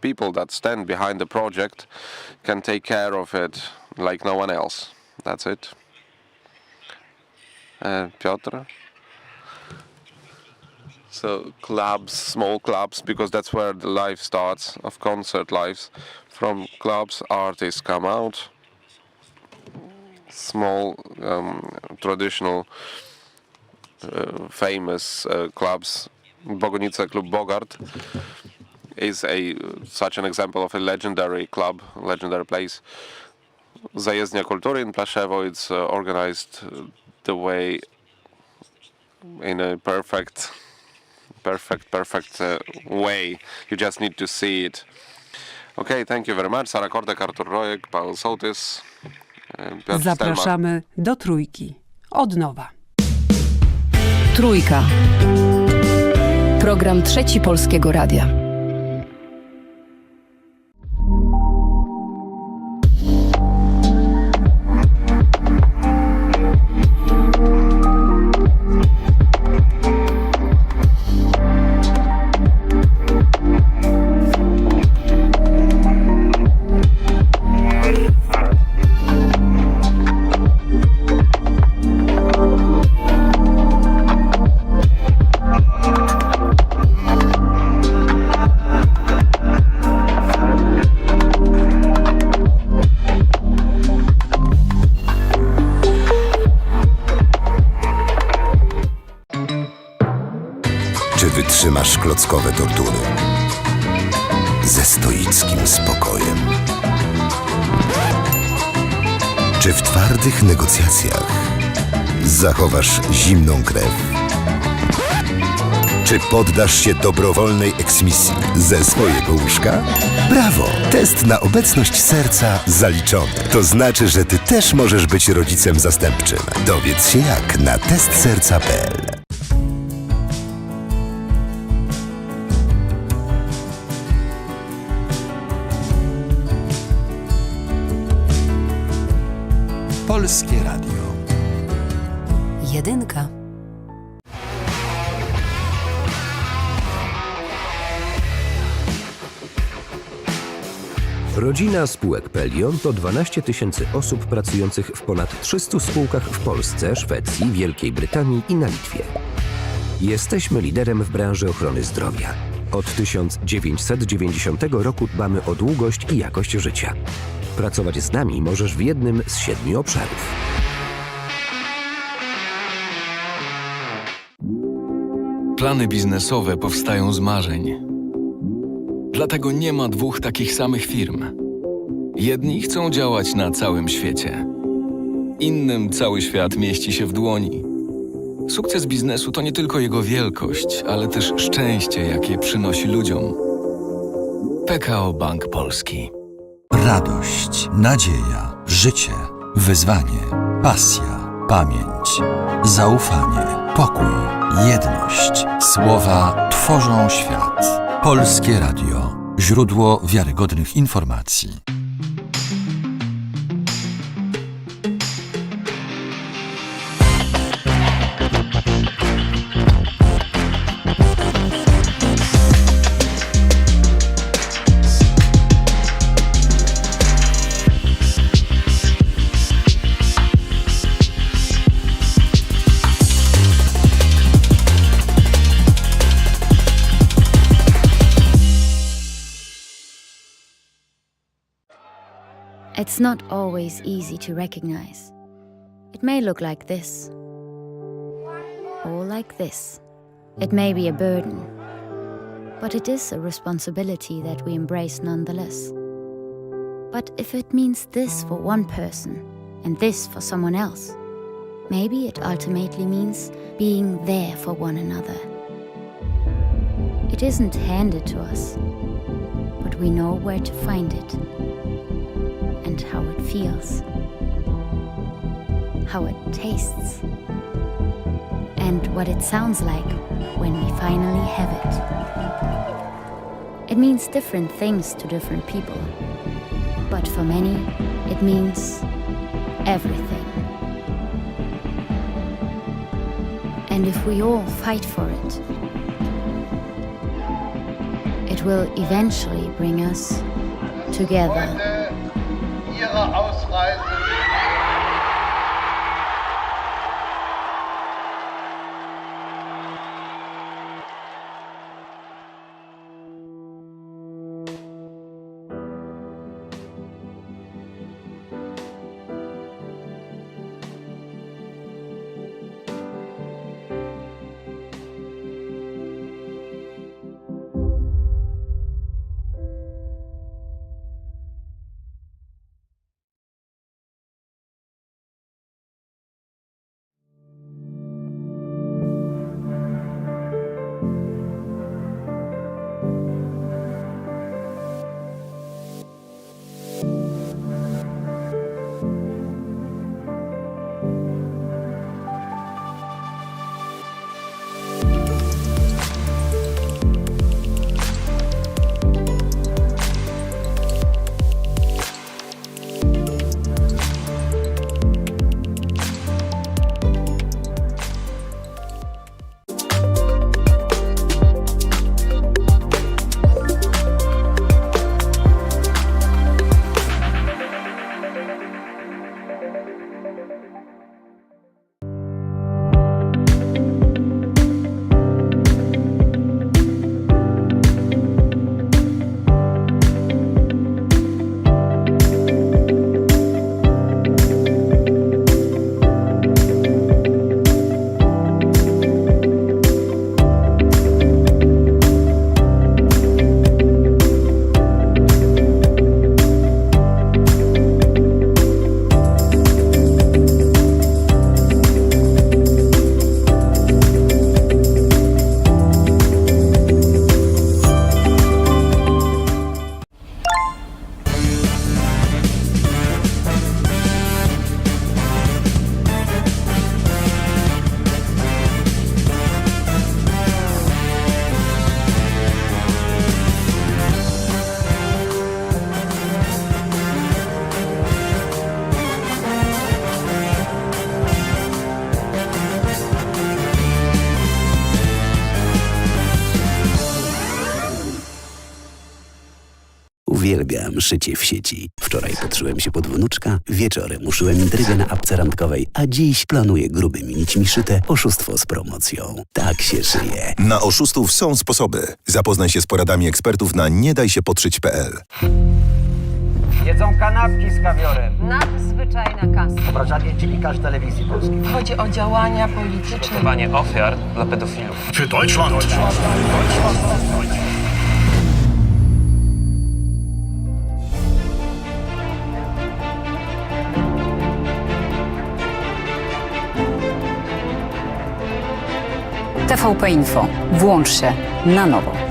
people that stand behind the project can take care of it like no one else. That's it. Piotr? So clubs, small clubs, because that's where the life starts, of concert lives. From clubs, artists come out. Small, traditional, famous clubs. Bogonice Klub Bogart is such an example of a legendary club, legendary place. Zajezdnia Kultury in Plaszewo, it's organized the way in a perfect way. You just need to see it. Okay, thank you very much. Sara, Kordek, Artur Rojek, Paweł, Sołtys, Piotr, Zapraszamy do Trójki. Od nowa. Trójka. Program Trzeci Polskiego Radia. Wytrzymasz klockowe tortury ze stoickim spokojem? Czy w twardych negocjacjach zachowasz zimną krew? Czy poddasz się dobrowolnej eksmisji ze swojego łóżka? Brawo! Test na obecność serca zaliczony. To znaczy, że ty też możesz być rodzicem zastępczym. Dowiedz się jak na testserca.pl. Polskie Radio. Jedynka. Rodzina spółek Pelion to 12 tysięcy osób pracujących w ponad 300 spółkach w Polsce, Szwecji, Wielkiej Brytanii i na Litwie. Jesteśmy liderem w branży ochrony zdrowia. Od 1990 roku dbamy o długość i jakość życia. Pracować z nami możesz w jednym z 7 obszarów. Plany biznesowe powstają z marzeń. Dlatego nie ma dwóch takich samych firm. Jedni chcą działać na całym świecie. Innym cały świat mieści się w dłoni. Sukces biznesu to nie tylko jego wielkość, ale też szczęście, jakie przynosi ludziom. PKO Bank Polski. Radość, nadzieja, życie, wyzwanie, pasja, pamięć, zaufanie, pokój, jedność. Słowa tworzą świat. Polskie Radio. Źródło wiarygodnych informacji. It's not always easy to recognize. It may look like this, or like this. It may be a burden, but it is a responsibility that we embrace nonetheless. But if it means this for one person and this for someone else, maybe it ultimately means being there for one another. It isn't handed to us, but we know where to find it. And how it feels, how it tastes, and what it sounds like when we finally have it. It means different things to different people, but for many, it means everything. And if we all fight for it, it will eventually bring us together. Ihre Ausreise Uwielbiam szycie w sieci. Wczoraj podszyłem się pod wnuczka, wieczorem uszyłem intrygę na apce randkowej, a dziś planuję grubymi nićmi szyte oszustwo z promocją. Tak się szyje. Na oszustów są sposoby. Zapoznaj się z poradami ekspertów na niedajsiepodszyć.pl. Jedzą kanapki z kawiorem. Nadzwyczajna kasa. Obrażanie dziennikarzy telewizji polskiej. Chodzi o działania polityczne. Gotowanie ofiar dla pedofilów. Für Deutschland. TVP Info. Włącz się na nowo.